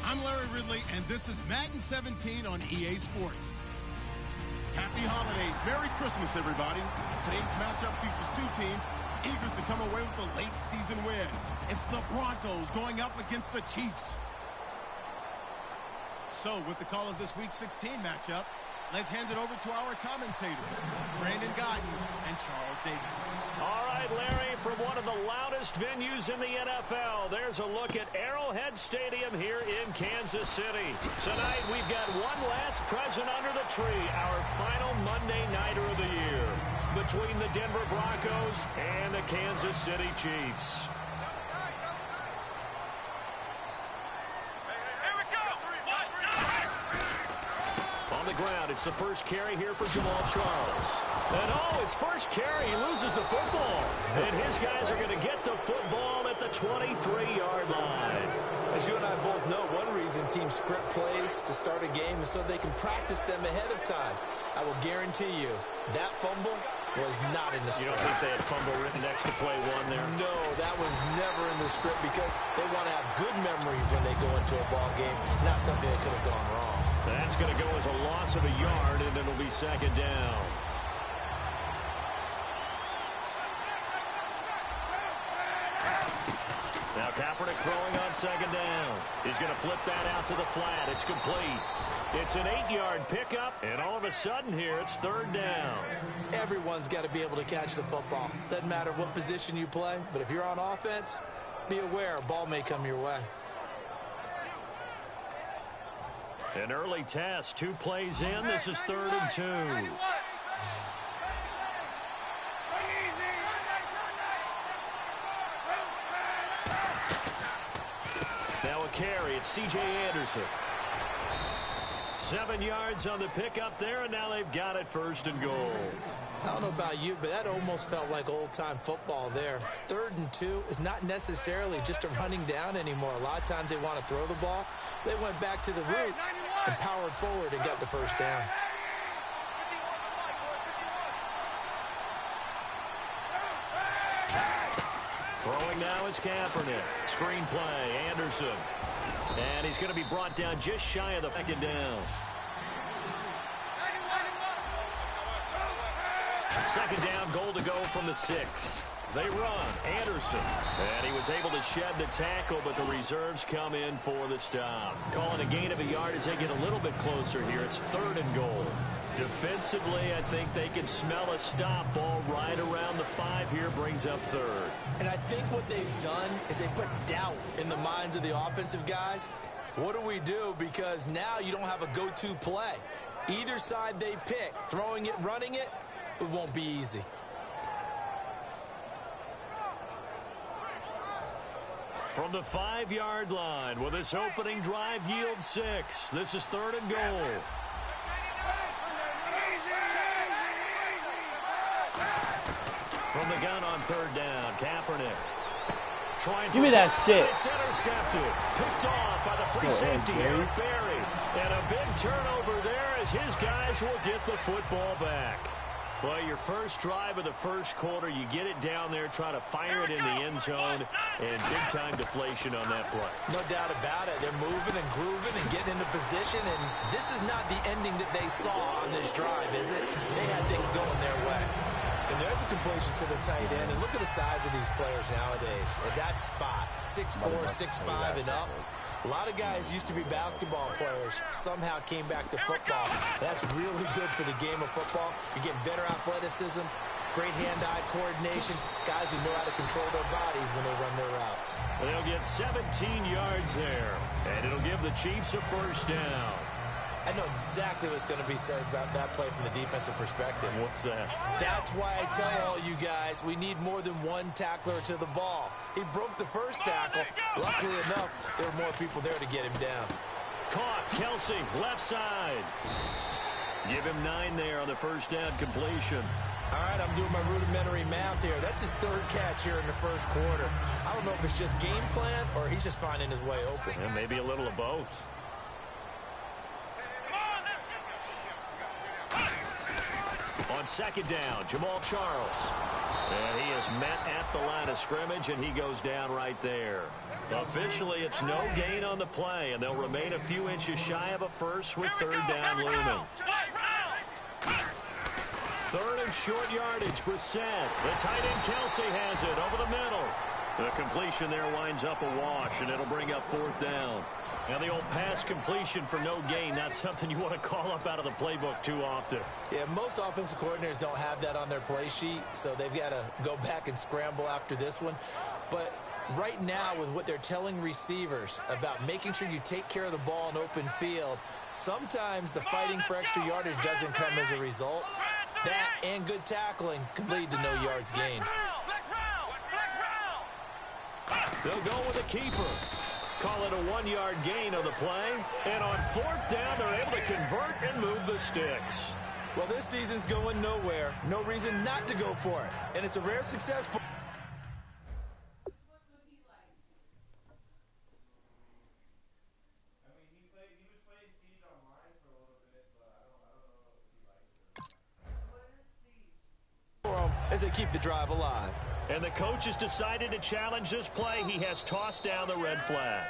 I'm Larry Ridley, and this is Madden 17 on EA Sports. Happy holidays. Merry Christmas, everybody. Today's matchup features two teams eager to come away with a late season win. It's the Broncos going up against the Chiefs. So, with the call of this Week 16 matchup, let's hand it over to our commentators, Brandon Godden and Charles Davis. All right, Larry, from one of the loudest venues in the NFL, there's a look at Arrowhead Stadium here in Kansas City. Tonight, we've got one last present under the tree, our final Monday Nighter of the year, between the Denver Broncos and the Kansas City Chiefs. Ground. It's the first carry here for Jamal Charles. And his first carry, he loses the football. And his guys are going to get the football at the 23-yard line. As you and I both know, one reason teams script plays to start a game is so they can practice them ahead of time. I will guarantee you that fumble was not in the script. You don't think they had fumble written next to play one there? No, that was never in the script because they want to have good memories when they go into a ball game, not something that could have gone wrong. That's going to go as a loss of a yard, and it'll be second down. Now Kaepernick throwing on second down. He's going to flip that out to the flat. It's complete. It's an 8-yard pickup, and all of a sudden here, it's third down. Everyone's got to be able to catch the football. Doesn't matter what position you play, but if you're on offense, be aware a ball may come your way. An early test, 2 plays in. This is 3rd and 2. Now a carry. It's C.J. Anderson. 7 yards on the pickup there, and now they've got it 1st and goal. I don't know about you, but that almost felt like old-time football there. 3rd and 2 is not necessarily just a running down anymore. A lot of times they want to throw the ball. They went back to the roots and powered forward and got the first down. Throwing now is Kaepernick. Screen play, Anderson. And he's going to be brought down just shy of the second down. Second down, goal to go from the 6. They run. Anderson. And he was able to shed the tackle, but the reserves come in for the stop. Calling a gain of a yard as they get a little bit closer here. It's 3rd and goal. Defensively, I think they can smell a stop. Ball right around the 5 here, brings up 3rd. And I think what they've done is they put doubt in the minds of the offensive guys. What do we do? Because now you don't have a go-to play. Either side they pick, throwing it, running it, it won't be easy. From the 5-yard line, will this opening drive yield 6? This is 3rd and goal. From the gun on 3rd down, Kaepernick. Give me that shit. It's intercepted. Picked off by the free safety, Eric Berry. And a big turnover there as his guys will get the football back. Well, your first drive of the first quarter, you get it down there, try to fire it in the end zone, and big-time deflation on that play. No doubt about it. They're moving and grooving and getting into position, and this is not the ending that they saw on this drive, is it? They had things going their way. And there's a completion to the tight end, and look at the size of these players nowadays. At that spot, 6'4", 6'5", and up. A lot of guys used to be basketball players, somehow came back to football. That's really good for the game of football. You're getting better athleticism, great hand-eye coordination, guys who know how to control their bodies when they run their routes. They'll get 17 yards there, and it'll give the Chiefs a first down. I know exactly what's going to be said about that play from the defensive perspective. What's that? That's why I tell all you guys we need more than one tackler to the ball. He broke the first tackle. Luckily enough, there were more people there to get him down. Caught, Kelsey, left side. Give him 9 there on the first down completion. All right, I'm doing my rudimentary math here. That's his third catch here in the first quarter. I don't know if it's just game plan or he's just finding his way open. Yeah, maybe a little of both. On second down, Jamal Charles. And he is met at the line of scrimmage, and he goes down right there. Officially, it's no gain on the play, and they'll remain a few inches shy of a first with third down looming. Third and short yardage, Brissett. The tight end, Kelsey, has it over the middle. The completion there winds up a wash, and it'll bring up fourth down. Now, the old pass completion for no gain, not something you want to call up out of the playbook too often. Yeah, most offensive coordinators don't have that on their play sheet, so they've got to go back and scramble after this one. But right now, with what they're telling receivers about making sure you take care of the ball in open field, sometimes the fighting for extra yardage doesn't come as a result. That and good tackling can lead to no yards gained. They'll go with a keeper. Call it a 1-yard gain on the play. And on fourth down, they're able to convert and move the sticks. Well, this season's going nowhere. No reason not to go for it. And it's a rare success for... as they keep the drive alive. And the coach has decided to challenge this play. He has tossed down the red flag.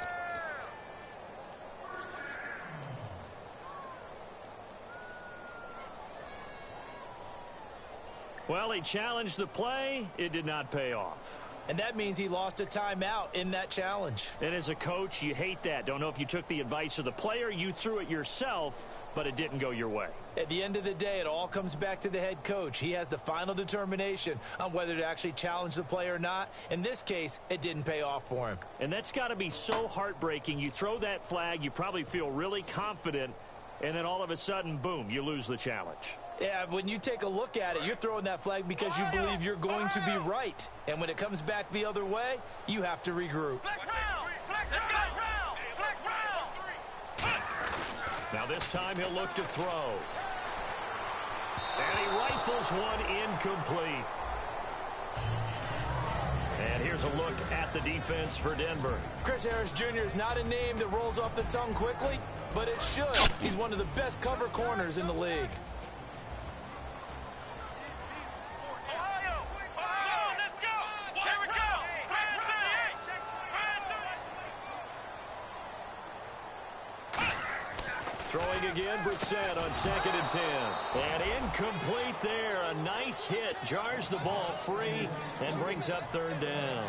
Well, he challenged the play. It did not pay off. And that means he lost a timeout in that challenge. And as a coach, you hate that. Don't know if you took the advice of the player. You threw it yourself, but it didn't go your way. At the end of the day, it all comes back to the head coach. He has the final determination on whether to actually challenge the play or not. In this case, it didn't pay off for him. And that's got to be so heartbreaking. You throw that flag, you probably feel really confident, and then all of a sudden, boom, you lose the challenge. Yeah, when you take a look at it, you're throwing that flag because you believe you're going to be right. And when it comes back the other way, you have to regroup. Now this time he'll look to throw. And he rifles one incomplete. And here's a look at the defense for Denver. Chris Harris Jr. is not a name that rolls off the tongue quickly, but it should. He's one of the best cover corners in the league. Throwing again, Brissett on 2nd and 10. And incomplete there. A nice hit. Jars the ball free and brings up third down.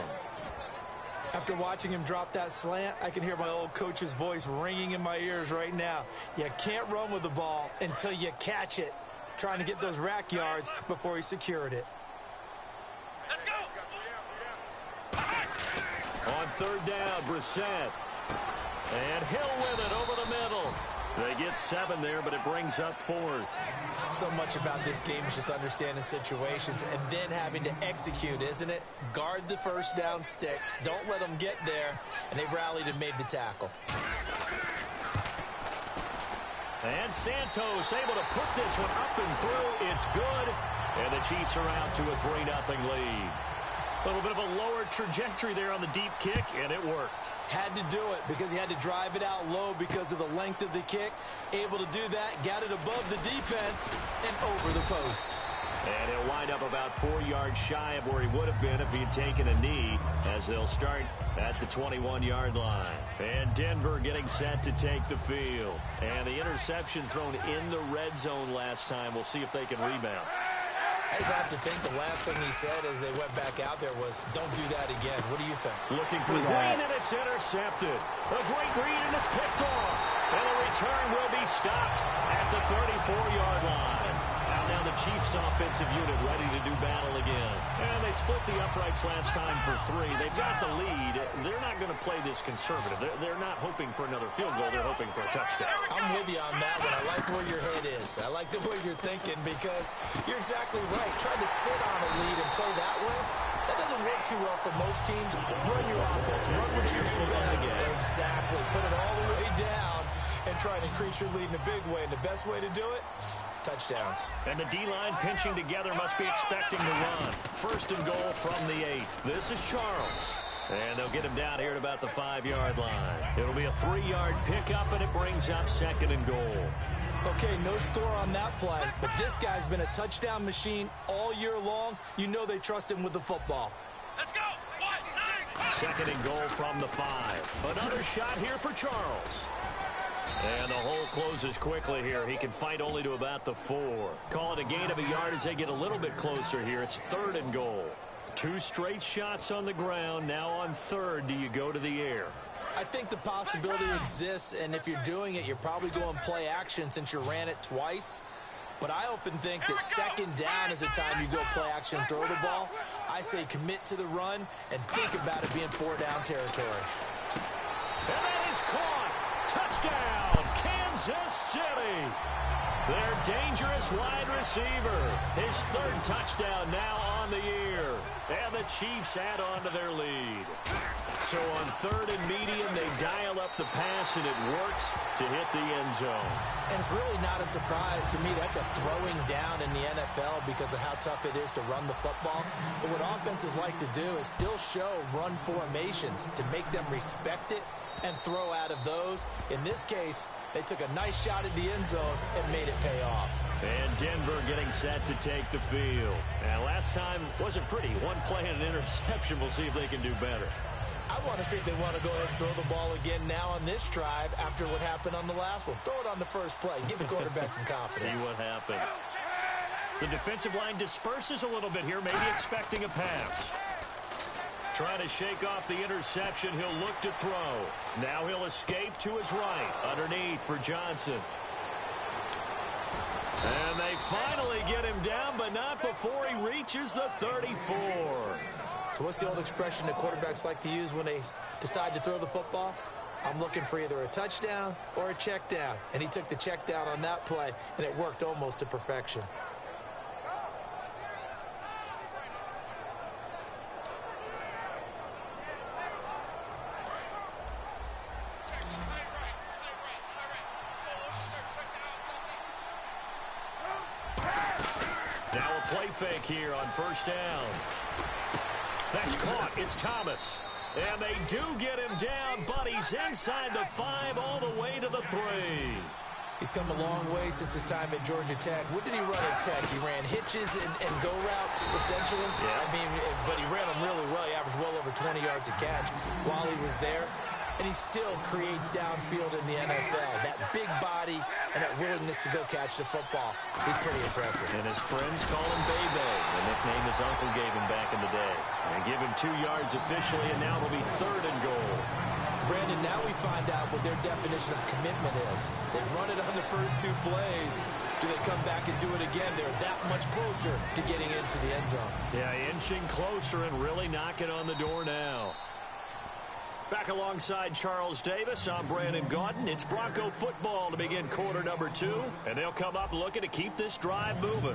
After watching him drop that slant, I can hear my old coach's voice ringing in my ears right now. You can't run with the ball until you catch it. Trying to get those rack yards before he secured it. Let's go. On third down, Brissett. And Hill with it over the middle. They get 7 there, but it brings up 4th. So much about this game is just understanding situations and then having to execute, isn't it? Guard the first down sticks. Don't let them get there. And they rallied and made the tackle. And Santos able to put this one up and through. It's good. And the Chiefs are out to a 3-0 lead. A little bit of a lower trajectory there on the deep kick, and it worked. Had to do it because he had to drive it out low because of the length of the kick. Able to do that, got it above the defense and over the post. And he'll wind up about 4 yards shy of where he would have been if he had taken a knee, as they'll start at the 21-yard line. And Denver getting set to take the field. And the interception thrown in the red zone last time. We'll see if they can rebound. I just have to think the last thing he said as they went back out there was, don't do that again. What do you think? Looking for Green, and it's intercepted. A great read, and it's picked off. And the return will be stopped at the 34-yard line. Now the Chiefs' offensive unit ready to do battle again. And they split the uprights last time for 3. They've got the lead. They're not going to play this conservative. They're not hoping for another field goal. They're hoping for a touchdown. I'm with you on that one. I like where your head is. I like the way you're thinking because you're exactly right. Trying to sit on a lead and play that way, that doesn't work too well for most teams. Run your offense. Run what you do best. Exactly. Put it all the way down and try to increase your lead in a big way. And the best way to do it, touchdowns. And the D-line pinching together must be expecting to run. First and goal from the 8. This is Charles. And they'll get him down here at about the 5-yard line. It'll be a 3-yard pickup, and it brings up second and goal. Okay, no score on that play, but this guy's been a touchdown machine all year long. You know they trust him with the football. Let's go! Second and goal from the 5. Another shot here for Charles. And the hole closes quickly here. He can fight only to about the 4. Call it a gain of a yard as they get a little bit closer here. It's third and goal. 2 straight shots on the ground. Now on third, do you go to the air? I think the possibility exists, and if you're doing it, you're probably going play action since you ran it twice. But I often think that second down is the time you go play action and throw the ball. I say commit to the run and think about it being 4-down territory. And that is caught. Touchdown, Kansas City. Their dangerous wide receiver. His 3rd touchdown now on the year. And the Chiefs add on to their lead. So on 3rd and medium, they dial up the pass, and it works to hit the end zone. And it's really not a surprise to me. That's a throwing down in the NFL because of how tough it is to run the football. But what offenses like to do is still show run formations to make them respect it and throw out of those. In this case, they took a nice shot at the end zone and made it pay off. And Denver getting set to take the field. And last time wasn't pretty. One play and an interception. We'll see if they can do better. I want to see if they want to go ahead and throw the ball again now on this drive after what happened on the last one. Throw it on the first play. Give the quarterback some confidence. See what happens. The defensive line disperses a little bit here, maybe expecting a pass. Trying to shake off the interception. He'll look to throw. Now he'll escape to his right. Underneath for Johnson. And they finally get him down, but not before he reaches the 34. So what's the old expression that quarterbacks like to use when they decide to throw the football? I'm looking for either a touchdown or a check down. And he took the check down on that play, and it worked almost to perfection. Now a play fake here on first down. That's caught. It's Thomas. And they do get him down, but he's inside the 5 all the way to the 3. He's come a long way since his time at Georgia Tech. What did he run at Tech? He ran hitches and go routes, essentially. Yeah. I mean, but he ran them really well. He averaged well over 20 yards a catch while he was there. And he still creates downfield in the NFL. That big body and that willingness to go catch the football. He's pretty impressive. And his friends call him Bebe, the nickname his uncle gave him back in the day. And give him 2 yards officially, and now it'll be third and goal. Brandon, now we find out what their definition of commitment is. They've run it on the first 2 plays. Do they come back and do it again? They're that much closer to getting into the end zone. Yeah, inching closer and really knocking on the door now. Back alongside Charles Davis, I'm Brandon Gaudin. It's Bronco football to begin quarter number 2, and they'll come up looking to keep this drive moving.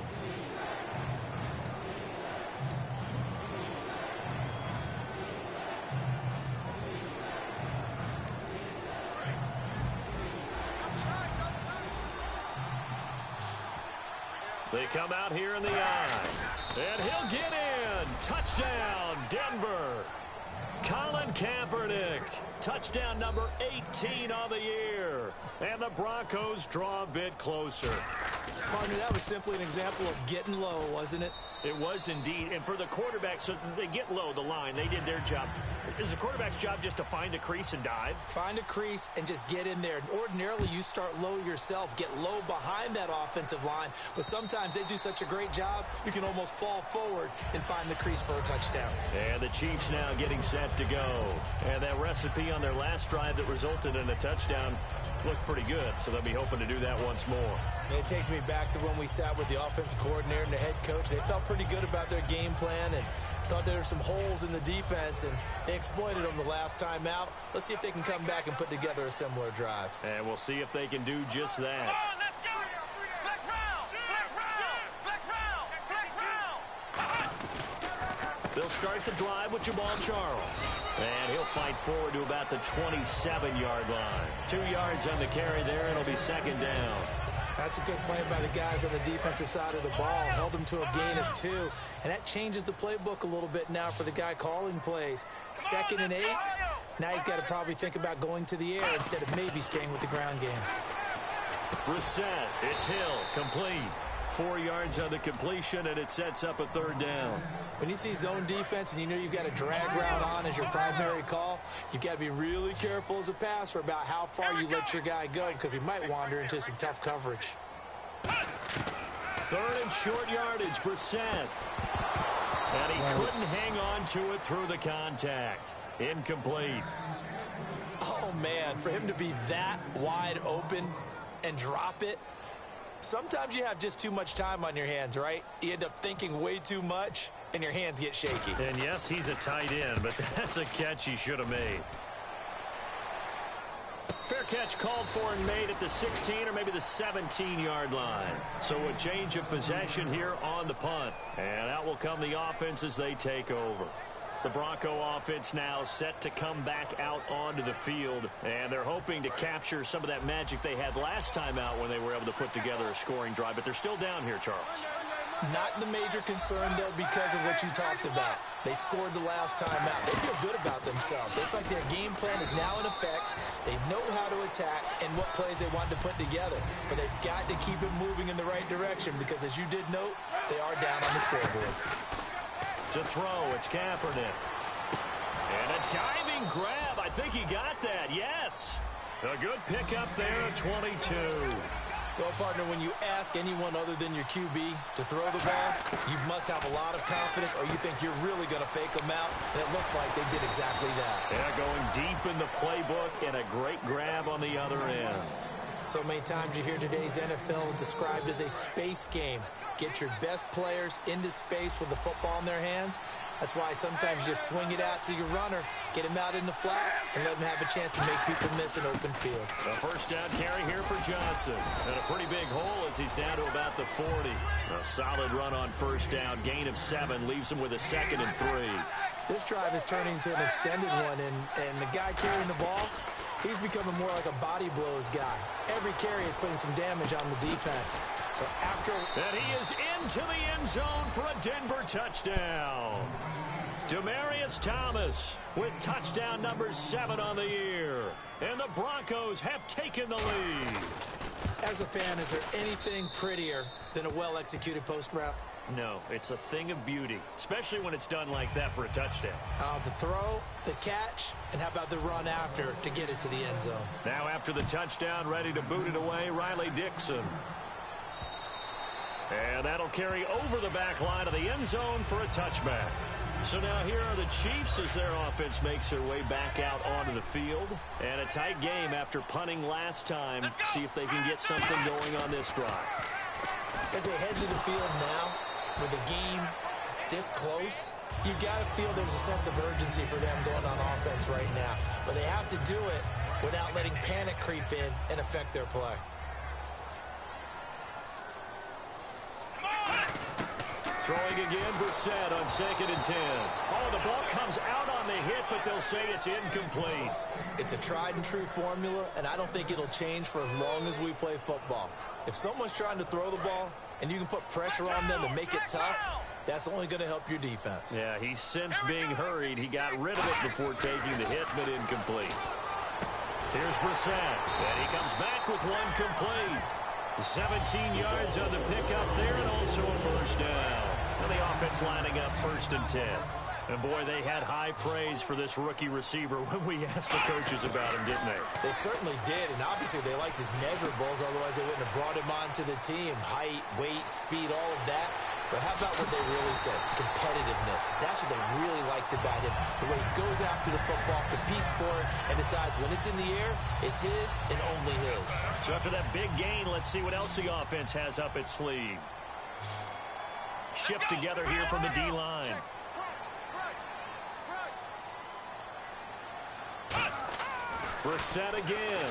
They come out here in the eye, and he'll get in. Touchdown, Denver. Colin Kaepernick, touchdown number 18 on the year. And the Broncos draw a bit closer. Partner, that was simply an example of getting low, wasn't it? It was indeed. And for the quarterback, so they get low the line. They did their job. Is the quarterback's job just to find a crease and dive? Find a crease and just get in there. Ordinarily, you start low yourself, get low behind that offensive line. But sometimes they do such a great job, you can almost fall forward and find the crease for a touchdown. And the Chiefs now getting set to go. And that recipe on their last drive that resulted in a touchdown looked pretty good, so they'll be hoping to do that once more. And it takes me back to when we sat with the offensive coordinator and the head coach. They felt pretty good about their game plan and thought there were some holes in the defense, and they exploited them the last time out. Let's see if they can come back and put together a similar drive. And we'll see if they can do just that. They'll start the drive with Jamal Charles. And he'll fight forward to about the 27-yard line. 2 yards on the carry there. It'll be second down. That's a good play by the guys on the defensive side of the ball. Held them to a gain of 2. And that changes the playbook a little bit now for the guy calling plays. 2nd and 8. Now he's got to probably think about going to the air instead of maybe staying with the ground game. Reset. It's Hill. Complete. 4 yards on the completion, and it sets up a third down. When you see zone defense and you know you've got a drag route on as your primary call, you've got to be really careful as a passer about how far you let your guy go because he might wander into some tough coverage. 3rd and short yardage, Brissett. And he couldn't hang on to it through the contact. Incomplete. Oh, man, for him to be that wide open and drop it. Sometimes you have just too much time on your hands, right? You end up thinking way too much, and your hands get shaky. And yes, he's a tight end, but that's a catch he should have made. Fair catch called for and made at the 16 or maybe the 17-yard line. So a change of possession here on the punt. And out will come the offense as they take over. The Bronco offense now set to come back out onto the field, and they're hoping to capture some of that magic they had last time out when they were able to put together a scoring drive, but they're still down here, Charles. Not the major concern, though, because of what you talked about. They scored the last time out. They feel good about themselves. They feel like their game plan is now in effect. They know how to attack and what plays they want to put together, but they've got to keep it moving in the right direction because, as you did note, they are down on the scoreboard. To throw, it's Kaepernick. And a diving grab. I think he got that, yes. A good pickup there at 22. Well, partner, when you ask anyone other than your QB to throw the ball, you must have a lot of confidence or you think you're really going to fake them out, and it looks like they did exactly that. Yeah, going deep in the playbook and a great grab on the other end. So many times you hear today's NFL described as a space game. Get your best players into space with the football in their hands. That's why sometimes you swing it out to your runner, get him out in the flat, and let him have a chance to make people miss an open field. A first down carry here for Johnson. And a pretty big hole as he's down to about the 40. A solid run on first down. Gain of 7 leaves him with a 2nd and 3. This drive is turning into an extended one, and the guy carrying the ball, he's becoming more like a body blows guy. Every carry is putting some damage on the defense. So after... And he is into the end zone for a Denver touchdown. Demaryius Thomas with touchdown number 7 on the year. And the Broncos have taken the lead. As a fan, is there anything prettier than a well-executed post route? No, it's a thing of beauty, especially when it's done like that for a touchdown. The throw, the catch, and how about the run after to get it to the end zone? Now after the touchdown, ready to boot it away, Riley Dixon. And that'll carry over the back line of the end zone for a touchback. So now here are the Chiefs as their offense makes their way back out onto the field. And a tight game after punting last time. See if they can get something going on this drive. As they head to the field now, with the game this close, you've got to feel there's a sense of urgency for them going on offense right now. But they have to do it without letting panic creep in and affect their play. Throwing again, Brissett on 2nd and 10. Oh, the ball comes out on the hit, but they'll say it's incomplete. It's a tried and true formula, and I don't think it'll change for as long as we play football. If someone's trying to throw the ball and you can put pressure on them and make it tough, that's only going to help your defense. Yeah, he sensed being hurried. He got rid of it before taking the hit, but incomplete. Here's Brissett, and he comes back with one complete. 17 yards on the pickup there, and also a first down. And the offense lining up 1st and 10. And, boy, they had high praise for this rookie receiver when we asked the coaches about him, didn't they? They certainly did, and obviously they liked his measurables. Otherwise, they wouldn't have brought him onto the team. Height, weight, speed, all of that. But how about what they really said? Competitiveness. That's what they really liked about him. The way he goes after the football, competes for it, and decides when it's in the air, it's his and only his. So after that big gain, let's see what else the offense has up its sleeve. Shift together here from the D-line. Brissett again.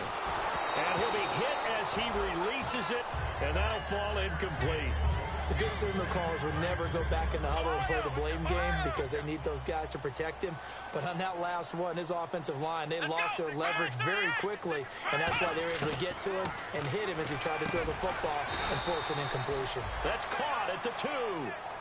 And he'll be hit as he releases it, and that'll fall incomplete. The good signal callers would never go back in the huddle and play the blame game because they need those guys to protect him. But on that last one, his offensive line, they lost their leverage very quickly, and that's why they were able to get to him and hit him as he tried to throw the football and force an incompletion. That's caught at the 2.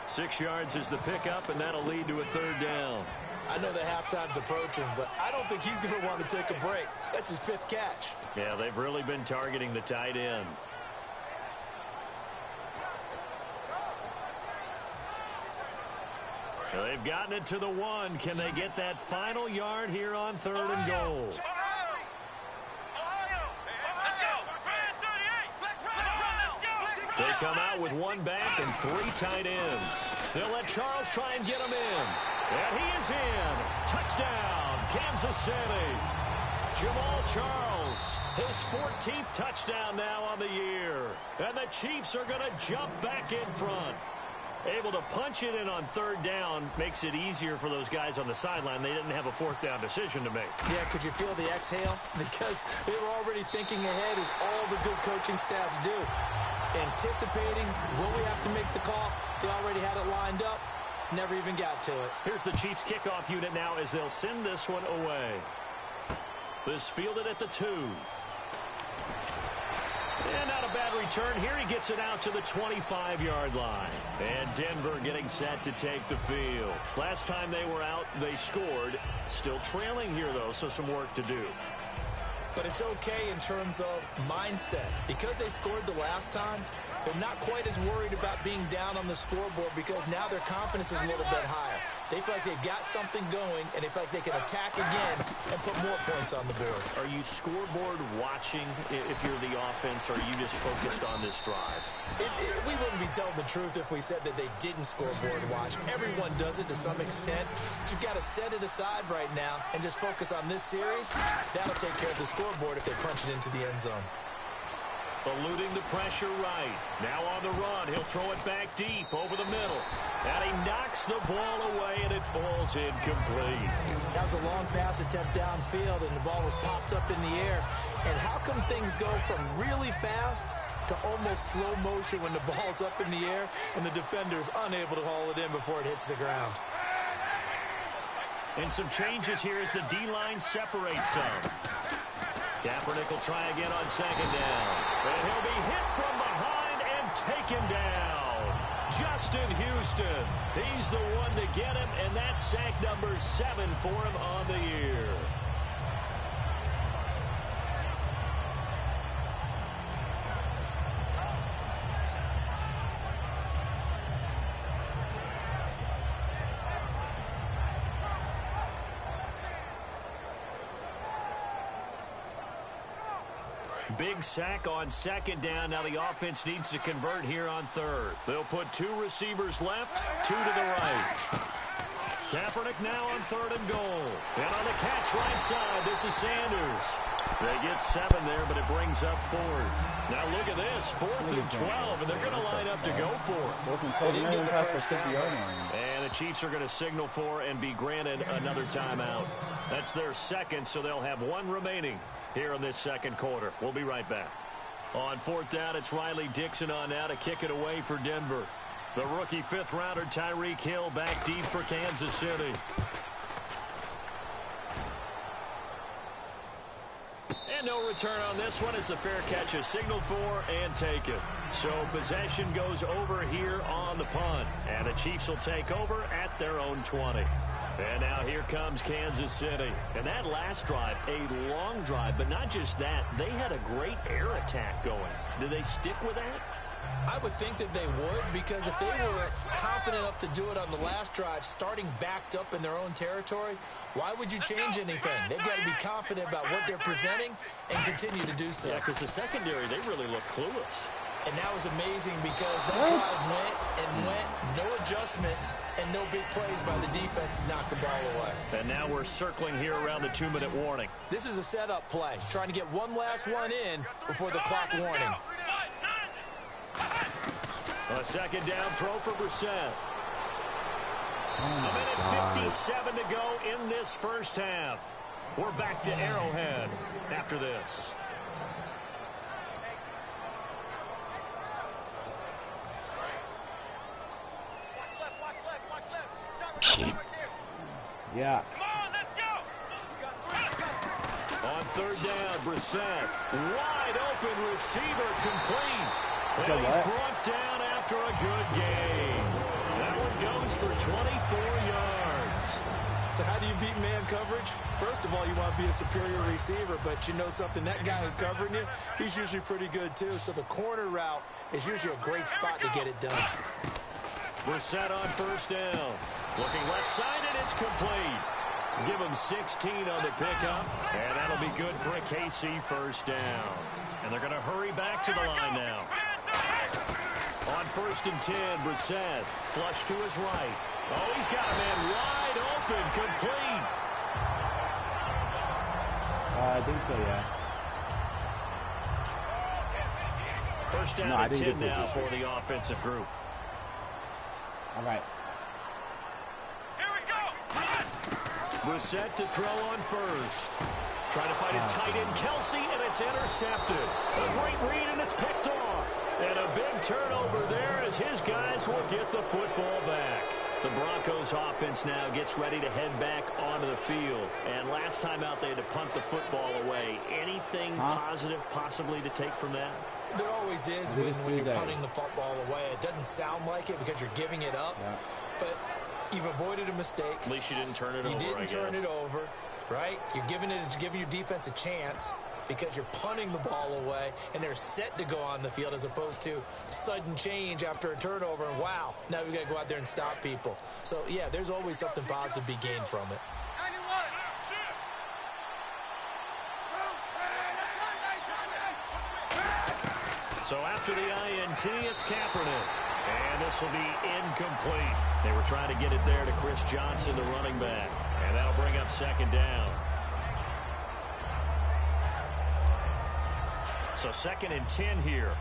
6 yards is the pickup, and that'll lead to a 3rd down. I know the halftime's approaching, but I don't think he's going to want to take a break. That's his 5th catch. Yeah, they've really been targeting the tight end. They've gotten it to the 1. Can they get that final yard here on 3rd and goal? They come out with 1 back and 3 tight ends. They'll let Charles try and get him in. And he is in. Touchdown, Kansas City. Jamal Charles, his 14th touchdown now on the year. And the Chiefs are going to jump back in front. Able to punch it in on 3rd down makes it easier for those guys on the sideline. They didn't have a 4th down decision to make. Yeah, could you feel the exhale? Because they were already thinking ahead, as all the good coaching staffs do. Anticipating, will we have to make the call? They already had it lined up. Never even got to it. Here's the Chiefs kickoff unit now as they'll send this one away. This fielded at the 2. And not a bad return here. He gets it out to the 25-yard line. And Denver getting set to take the field. Last time they were out, they scored. Still trailing here, though, so some work to do. But it's okay in terms of mindset. Because they scored the last time, they're not quite as worried about being down on the scoreboard because now their confidence is a little bit higher. They feel like they've got something going, and they feel like they can attack again and put more points on the board. Are you scoreboard watching if you're the offense, or are you just focused on this drive? We wouldn't be telling the truth if we said that they didn't scoreboard watch. Everyone does it to some extent. But you've got to set it aside right now and just focus on this series. That'll take care of the scoreboard if they punch it into the end zone. Eluding the pressure right. Now on the run. He'll throw it back deep over the middle. And he knocks the ball away, and it falls incomplete. That was a long pass attempt downfield, and the ball was popped up in the air. And how come things go from really fast to almost slow motion when the ball's up in the air and the defender's unable to haul it in before it hits the ground? And some changes here as the D-line separates some. Kaepernick will try again on 2nd down. And he'll be hit from behind and taken down. Justin Houston. He's the one to get him, and that's sack number 7 for him on the year. Big sack on 2nd down. Now the offense needs to convert here on 3rd. They'll put 2 receivers left, 2 to the right. Kaepernick now on 3rd and goal. And on the catch right side, this is Sanders. They get 7 there, but it brings up 4th. Now look at this, 4th and 12, and they're going to line up to go for it. They didn't get the first down. And the Chiefs are going to signal for and be granted another timeout. That's their 2nd, so they'll have 1 remaining here in this 2nd quarter. We'll be right back. On 4th down, it's Riley Dixon on now to kick it away for Denver. The rookie 5th-rounder Tyreek Hill back deep for Kansas City. And no no return on this one as the fair catch is signaled for and taken. So possession goes over here on the punt. And the Chiefs will take over at their own 20. And now here comes Kansas City. And that last drive, a long drive, but not just that. They had a great air attack going. Do they stick with that? I would think that they would, because if they were confident enough to do it on the last drive, starting backed up in their own territory, why would you change anything? They've got to be confident about what they're presenting and continue to do so. Yeah, because the secondary, they really look clueless. And that was amazing because that drive went and went, no adjustments, and no big plays by the defense to knock the ball away. And now we're circling here around the 2-minute warning. This is a setup play, trying to get one last one in before the clock warning. A second down throw for Brissett. Oh A minute 57 to go in this first half. We're back to Arrowhead after this. Yeah. On third down, Brissett. Wide open receiver complete. So And he's what? brought down after a good game. That one goes for 24 yards. So how do you beat man coverage? First of all, you want to be a superior receiver, but you know something, that guy who's covering you, he's usually pretty good too. So the corner route is usually a great spot to get it done. Brissett on first down. Looking left side, and it's complete. Give him 16 on the pickup, and that'll be good for a KC first down. And they're going to hurry back to the line now. On first and 10, Brissett. Flush to his right. Oh, he's got a man wide open, complete. I think so, yeah. First down and 10 now for the offensive group. All right. Brissett to throw on first. Trying to find his tight end, Kelsey, and it's intercepted. A great read, and it's picked off. And a big turnover there as his guys will get the football back. The Broncos offense now gets ready to head back onto the field. And last time out, they had to punt the football away. Anything positive possibly to take from that? There always is when you're punting the football away. It doesn't sound like it because you're giving it up. Yeah. But you've avoided a mistake. At least you didn't turn it over, You didn't turn it over, right? You're giving your defense a chance because you're punting the ball away, and they're set to go on the field as opposed to sudden change after a turnover, and wow, now we've got to go out there and stop people. So, yeah, there's always something positive to be gained from it. So after the INT, it's Kaepernick. And this will be incomplete. They were trying to get it there to Chris Johnson, the running back. And that'll bring up second down. So second and 10 here.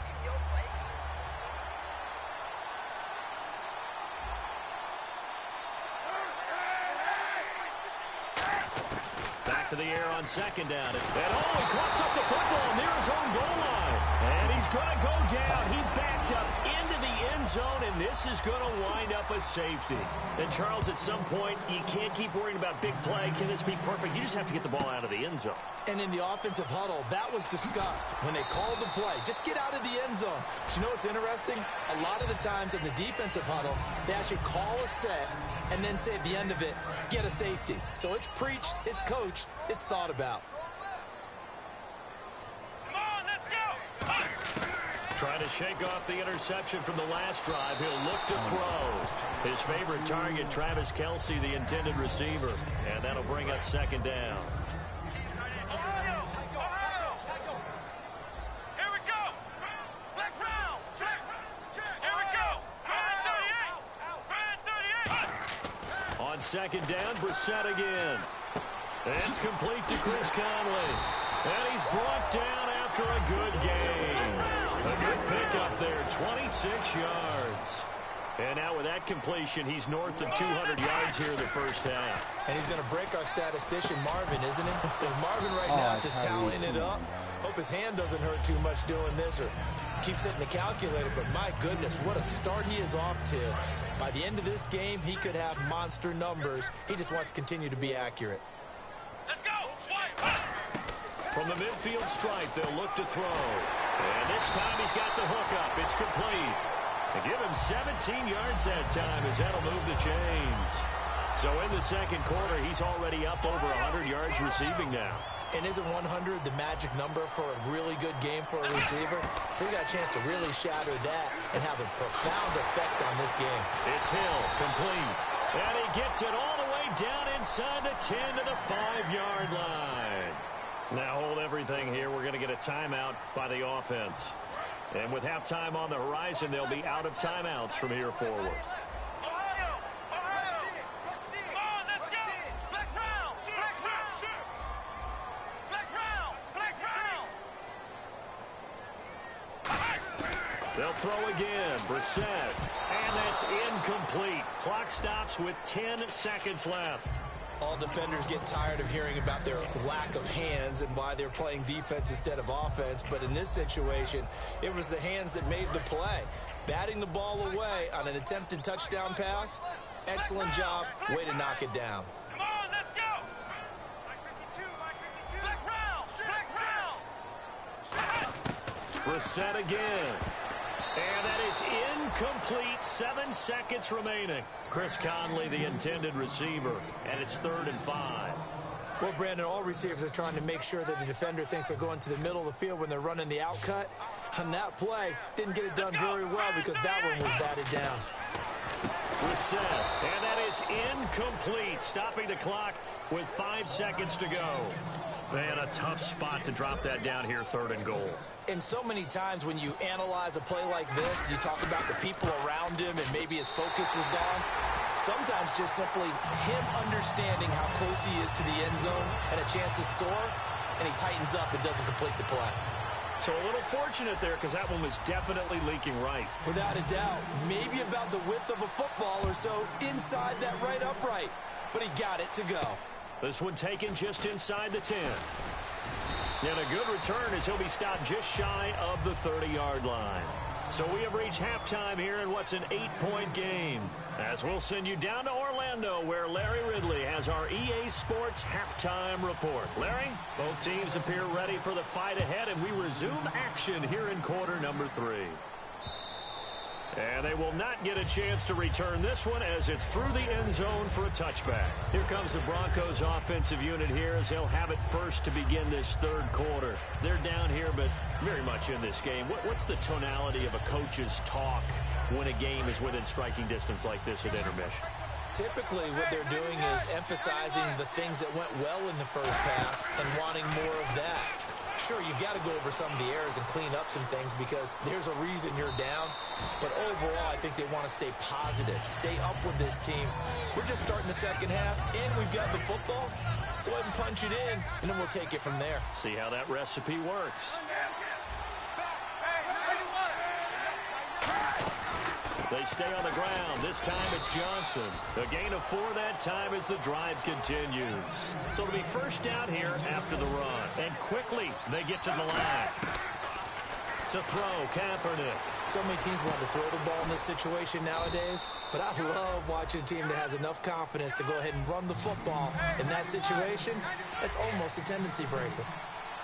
Back to the air on second down. And oh, he crossed up the football near his own goal line. And he's going to go down. He backed up into the end zone, and this is going to wind up a safety. And, Charles, at some point, you can't keep worrying about big play. Can this be perfect? You just have to get the ball out of the end zone. And in the offensive huddle, that was discussed when they called the play. Just get out of the end zone. But you know what's interesting? A lot of the times in the defensive huddle, they actually call a set and then say at the end of it, get a safety. So it's preached, it's coached, it's thought about. Trying to shake off the interception from the last drive. He'll look to throw. His favorite target, Travis Kelsey, the intended receiver. And that'll bring up second down. On second down, Brissett again. It's complete to Chris Conley. And he's brought down after a good game. A good pickup there, 26 yards. And now with that completion, he's north of 200 yards here in the first half. And he's going to break our statistician, Marvin, isn't he? Marvin right now is just tallying it up. Hope his hand doesn't hurt too much doing this or keeps hitting the calculator. But my goodness, what a start he is off to. By the end of this game, he could have monster numbers. He just wants to continue to be accurate. Let's go. From the midfield stripe, they'll look to throw. And this time he's got the hook up. It's complete. They give him 17 yards that time as that'll move the chains. So in the second quarter, he's already up over 100 yards receiving now. And isn't 100 the magic number for a really good game for a receiver? So he got a chance to really shatter that and have a profound effect on this game. It's Hill, complete. And he gets it all the way down inside the 10 to the 5-yard line. Now hold everything here. We're going to get a timeout by the offense. And with halftime on the horizon, they'll be out of timeouts from here forward. They'll throw again. Brissett. And that's incomplete. Clock stops with 10 seconds left. All defenders get tired of hearing about their lack of hands and why they're playing defense instead of offense. But in this situation, it was the hands that made the play. Batting the ball away on an attempted touchdown pass. Excellent job. Way to knock it down. Come on, let's go. Brissett again. And that is incomplete. 7 seconds remaining. Chris Conley, the intended receiver, and it's 3rd and 5. Well, Brandon, all receivers are trying to make sure that the defender thinks they're going to the middle of the field when they're running the out cut. On that play, didn't get it done very well because that one was batted down. Brissett, and that is incomplete, stopping the clock with 5 seconds to go. Man, a tough spot to drop that down here, 3rd and goal. And so many times when you analyze a play like this, you talk about the people around him and maybe his focus was gone. Sometimes just simply him understanding how close he is to the end zone and a chance to score, and he tightens up and doesn't complete the play. So a little fortunate there because that one was definitely leaking right. Without a doubt, maybe about the width of a football or so inside that right upright, but he got it to go. This one taken just inside the 10. And a good return as he'll be stopped just shy of the 30-yard line. So we have reached halftime here in what's an 8-point game. As we'll send you down to Orlando where Larry Ridley has our EA Sports halftime report. Larry, both teams appear ready for the fight ahead, and we resume action here in quarter number 3. And they will not get a chance to return this one as it's through the end zone for a touchback. Here comes the Broncos offensive unit here as they'll have it first to begin this 3rd quarter. They're down here, but very much in this game. What's the tonality of a coach's talk when a game is within striking distance like this at intermission? Typically, what they're doing is emphasizing the things that went well in the first half and wanting more of that. Sure, you've got to go over some of the errors and clean up some things because there's a reason you're down. But overall, I think they want to stay positive, stay up with this team. We're just starting the second half, and we've got the football. Let's go ahead and punch it in, and then we'll take it from there. See how that recipe works. They stay on the ground. This time it's Johnson. A gain of 4 that time as the drive continues. So it'll be first down here after the run. And quickly they get to the line. To throw, Kaepernick. So many teams want to throw the ball in this situation nowadays, but I love watching a team that has enough confidence to go ahead and run the football. In that situation, that's almost a tendency breaker.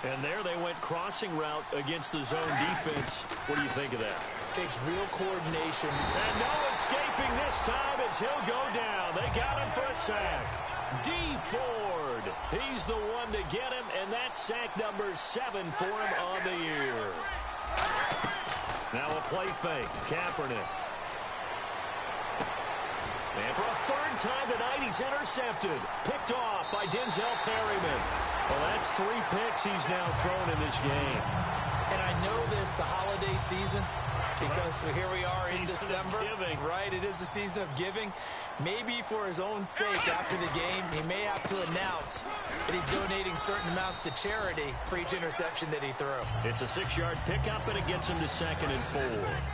And there they went crossing route against the zone defense. What do you think of that? Takes real coordination. And no escaping this time as he'll go down. They got him for a sack. D. Ford. He's the one to get him, and that's sack number 7 for him on the year. Now a play fake. Kaepernick. And for a 3rd time tonight, he's intercepted. Picked off by Denzel Perryman. Well, that's 3 picks he's now thrown in this game. And I know this, the holiday season, because here we are in December. Right, it is the season of giving. Maybe for his own sake after the game, he may have to announce that he's donating certain amounts to charity for each interception that he threw. It's a 6-yard pickup, and it gets him to 2nd and 4.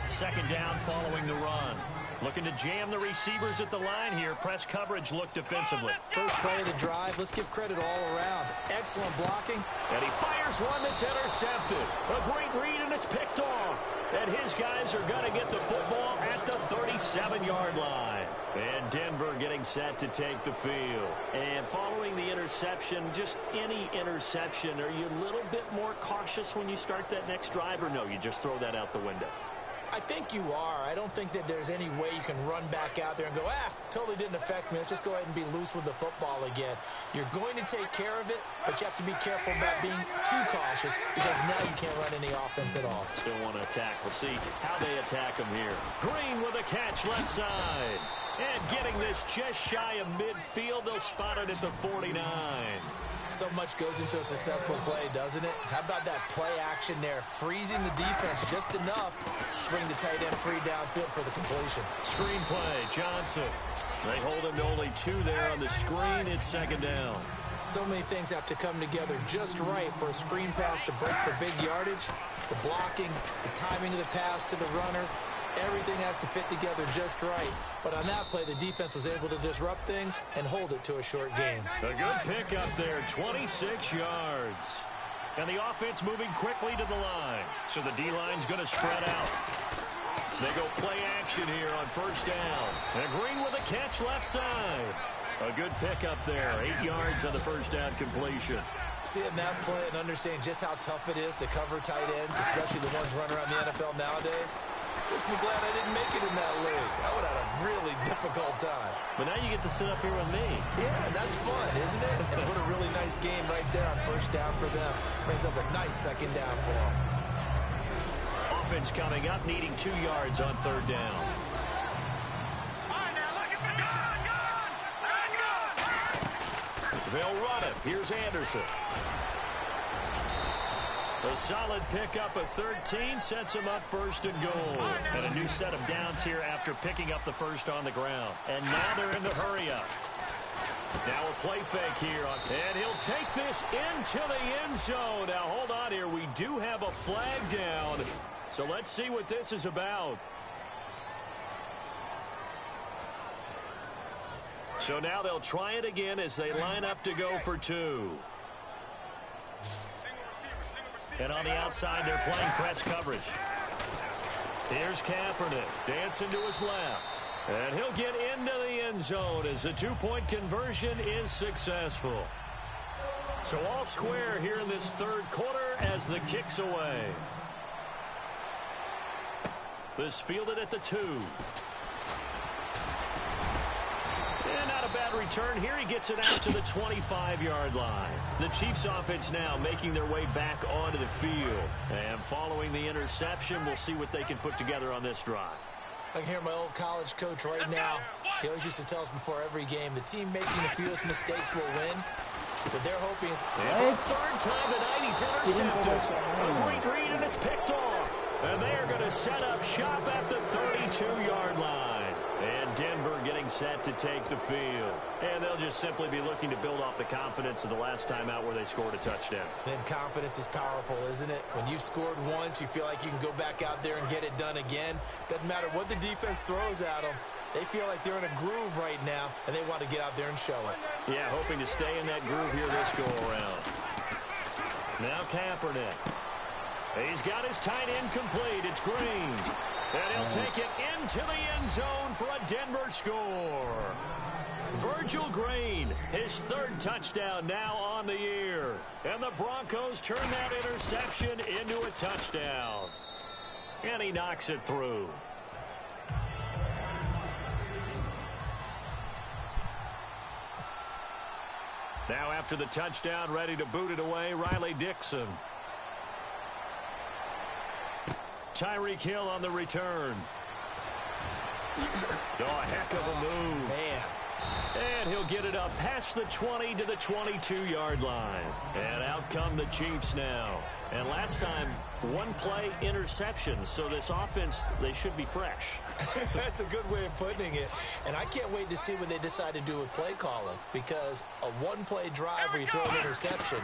2nd down following the run. Looking to jam the receivers at the line here. Press coverage look defensively. First play of the drive. Let's give credit all around. Excellent blocking. And he fires one that's intercepted. A great read, and it's picked off. And his guys are going to get the football at the 37-yard line. And Denver getting set to take the field. And following the interception, just any interception, are you a little bit more cautious when you start that next drive, or no, you just throw that out the window? I think you are. I don't think that there's any way you can run back out there and go, totally didn't affect me. Let's just go ahead and be loose with the football again. You're going to take care of it, but you have to be careful about being too cautious because now you can't run any offense at all. Still want to attack. We'll see how they attack him here. Green with a catch left side. And getting this just shy of midfield, they'll spot it at the 49. So much goes into a successful play, doesn't it? How about that play action there? Freezing the defense just enough to swing the tight end free downfield for the completion. Screen play, Johnson. They hold him to only 2 there on the screen. It's second down. So many things have to come together just right for a screen pass to break for big yardage. The blocking, the timing of the pass to the runner, everything has to fit together just right. But on that play, the defense was able to disrupt things and hold it to a short game. A good pickup there, 26 yards. And the offense moving quickly to the line. So the D-line's going to spread out. They go play action here on first down. And Green with a catch left side. A good pickup there, 8 yards on the first down completion. Seeing that play and understanding just how tough it is to cover tight ends, especially the ones running around the NFL nowadays, makes me glad I didn't make it in that league. I would have had a really difficult time. But now you get to sit up here with me. Yeah, and that's fun, isn't it? And what a really nice game right there on first down for them. Brings up a nice second down for them. Offense coming up, needing 2 yards on third down. They'll run it. Here's Anderson. A solid pickup of 13 sets him up first and goal. And a new set of downs here after picking up the first on the ground. And now they're in the hurry up. Now a play fake here. And he'll take this into the end zone. Now hold on here. We do have a flag down. So let's see what this is about. So now they'll try it again as they line up to go for 2. And on the outside, they're playing press coverage. Here's Kaepernick, dancing to his left. And he'll get into the end zone as the 2-point conversion is successful. So all square here in this third quarter as the kick's away. This fielded at the 2. And not a bad return here. He gets it out to the 25-yard line. The Chiefs offense now making their way back onto the field. And following the interception, we'll see what they can put together on this drive. I can hear my old college coach right now. He always used to tell us before every game, the team making the fewest mistakes will win. What they're hoping is... And for the third time tonight, he's intercepted. A great read, and it's picked off. And they are going to set up shop at the 32-yard line. And Denver getting set to take the field. And they'll just simply be looking to build off the confidence of the last time out where they scored a touchdown. Then confidence is powerful, isn't it? When you've scored once, you feel like you can go back out there and get it done again. Doesn't matter what the defense throws at them. They feel like they're in a groove right now, and they want to get out there and show it. Yeah, hoping to stay in that groove here this go-around. Now Kaepernick. He's got his tight end complete. It's Green. And he'll take it into the end zone for a Denver score. Virgil Green, his third touchdown now on the year. And the Broncos turn that interception into a touchdown. And he knocks it through. Now after the touchdown, ready to boot it away, Riley Dixon. Tyreek Hill on the return. Oh, a heck of a move. Man. And he'll get it up past the 20 to the 22-yard line. And out come the Chiefs now. And last time, one play interception. So this offense, they should be fresh. That's a good way of putting it. And I can't wait to see what they decide to do with play calling. Because a one-play drive where you throw an interception,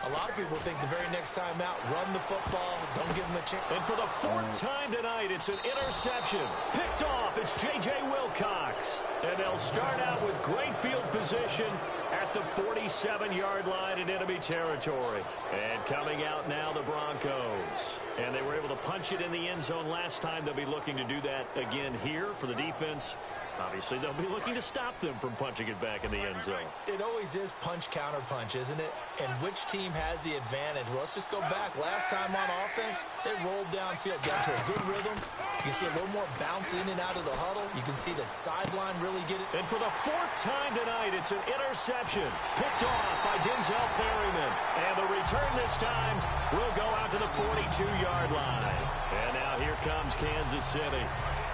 a lot of people think the very next time out, run the football, don't give them a chance. And for the fourth time tonight, it's an interception. Picked off, it's J.J. Wilcox. And they'll start out with great field position at the 47-yard line in enemy territory. And coming out now, the Broncos. And they were able to punch it in the end zone last time. They'll be looking to do that again here for the defense. Obviously, they'll be looking to stop them from punching it back in the end zone. It always is punch-counter-punch, isn't it? And which team has the advantage? Well, let's just go back. Last time on offense, they rolled downfield, got to a good rhythm. You can see a little more bounce in and out of the huddle. You can see the sideline really get it. And for the fourth time tonight, it's an interception. Picked off by Denzel Perryman. And the return this time will go out to the 42-yard line. And now here comes Kansas City.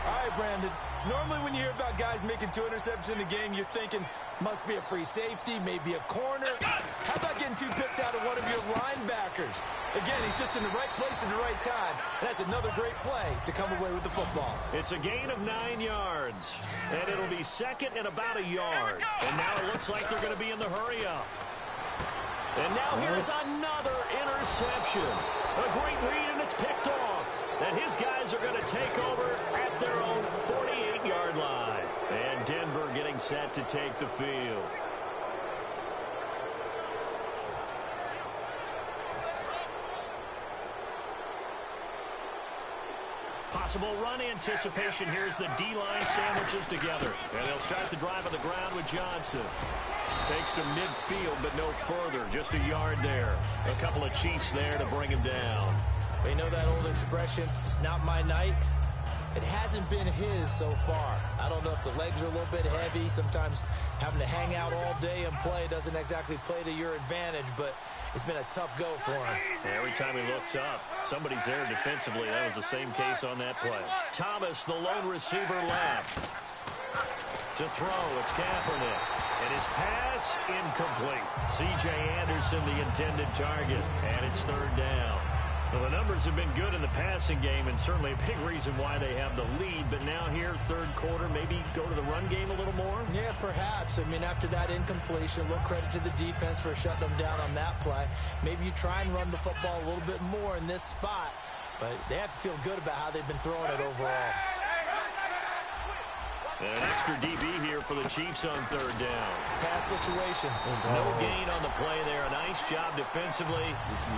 All right, Brandon. Normally when you hear about guys making 2 interceptions in the game, you're thinking must be a free safety, maybe a corner. How about getting 2 picks out of one of your linebackers? Again, he's just in the right place at the right time. And that's another great play to come away with the football. It's a gain of 9 yards. And it'll be second and about a yard. And now it looks like they're going to be in the hurry up. And now here's another interception. A great read, and it's picked off. And his guys are going to take over at their own 48-yard line. And Denver getting set to take the field. Possible run anticipation here as the D-line sandwiches together. And they'll start the drive on the ground with Johnson. Takes to midfield, but no further. Just a yard there. A couple of Chiefs there to bring him down. They know that old expression, it's not my night. It hasn't been his so far. I don't know if the legs are a little bit heavy. Sometimes having to hang out all day and play doesn't exactly play to your advantage, but it's been a tough go for him. Every time he looks up, somebody's there defensively. That was the same case on that play. Thomas, the lone receiver, left. To throw, it's Kaepernick. And his pass, incomplete. C.J. Anderson, the intended target. And it's third down. Well, the numbers have been good in the passing game, and certainly a big reason why they have the lead. But now here, third quarter, maybe go to the run game a little more? Yeah, perhaps. I mean, after that incompletion, a little credit to the defense for shutting them down on that play. Maybe you try and run the football a little bit more in this spot. But they have to feel good about how they've been throwing it overall. And an extra DB here for the Chiefs on third down. Pass situation. No gain on the play there. A nice job defensively.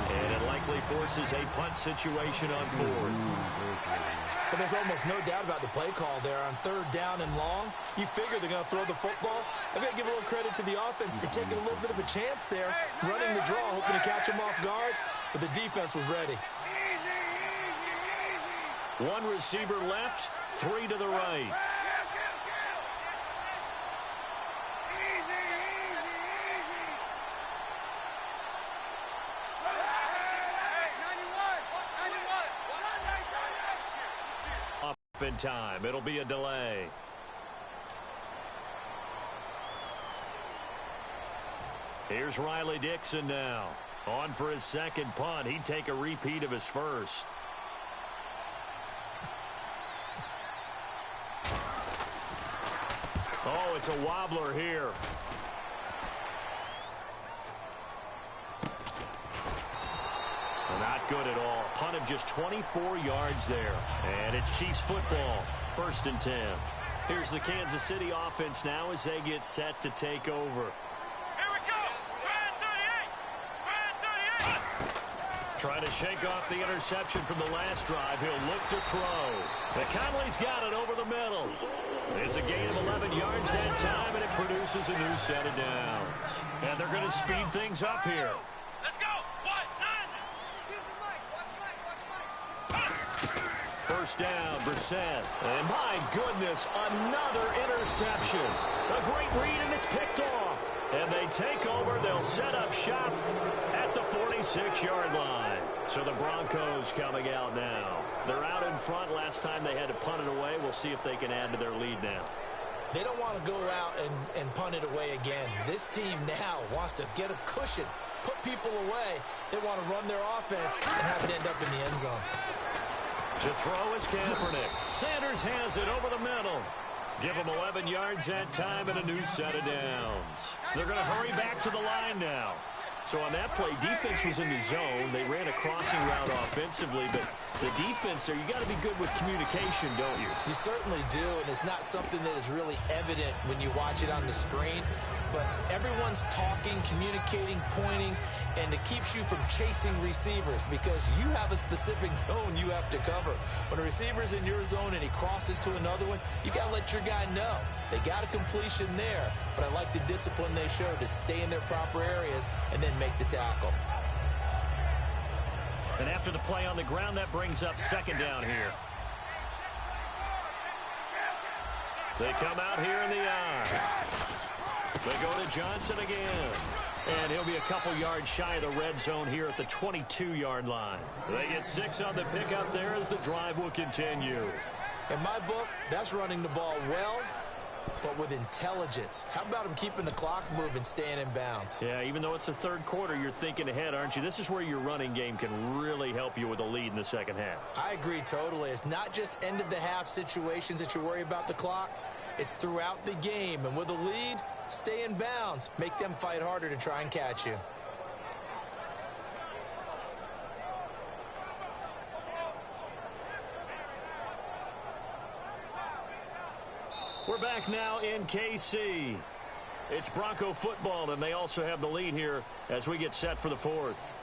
And it likely forces a punt situation on fourth. But there's almost no doubt about the play call there on third down and long. You figure they're going to throw the football. I've got to give a little credit to the offense for taking a little bit of a chance there, running the draw, hoping to catch them off guard. But the defense was ready. One receiver left, 3 to the right. In time. It'll be a delay. Here's Riley Dixon now. On for his second punt. He'd take a repeat of his first. Oh, it's a wobbler here. Not good at all. Punt of just 24 yards there. And it's Chiefs football. 1st and 10. Here's the Kansas City offense now as they get set to take over. Here we go. Red 38. Red 38. Trying to shake off the interception from the last drive. He'll look to throw. The Conley's got it over the middle. It's a gain of 11 yards that time, and it produces a new set of downs. And they're going to speed things up here. Let's go. First down, Brissett. And my goodness, another interception. A great read, and it's picked off. And they take over. They'll set up shop at the 46-yard line. So the Broncos coming out now. They're out in front. Last time they had to punt it away. We'll see if they can add to their lead now. They don't want to go out and punt it away again. This team now wants to get a cushion, put people away. They want to run their offense and have it end up in the end zone. To throw is Kaepernick. Sanders has it over the middle. Give him 11 yards that time and a new set of downs. They're going to hurry back to the line now. So on that play, defense was in the zone. They ran a crossing route offensively, but The defense there, you got to be good with communication, don't you? You certainly do, and it's not something that is really evident when you watch it on the screen. But everyone's talking, communicating, pointing, and it keeps you from chasing receivers because you have a specific zone you have to cover. When a receiver's in your zone and he crosses to another one, you got to let your guy know. They got a completion there, but I like the discipline they showed to stay in their proper areas and then make the tackle. And after the play on the ground, that brings up second down here. They come out here in the eye. They go to Johnson again. And he'll be a couple yards shy of the red zone here at the 22-yard line. They get 6 on the pickup there as the drive will continue. In my book, that's running the ball well, but with intelligence. How about him keeping the clock moving, staying in bounds? Yeah, even though it's the third quarter, you're thinking ahead, aren't you? This is where your running game can really help you with a lead in the second half. I agree totally. It's not just end-of-the-half situations that you worry about the clock. It's throughout the game. And with a lead, stay in bounds. Make them fight harder to try and catch you. We're back now in KC. It's Bronco football, and they also have the lead here as we get set for the fourth.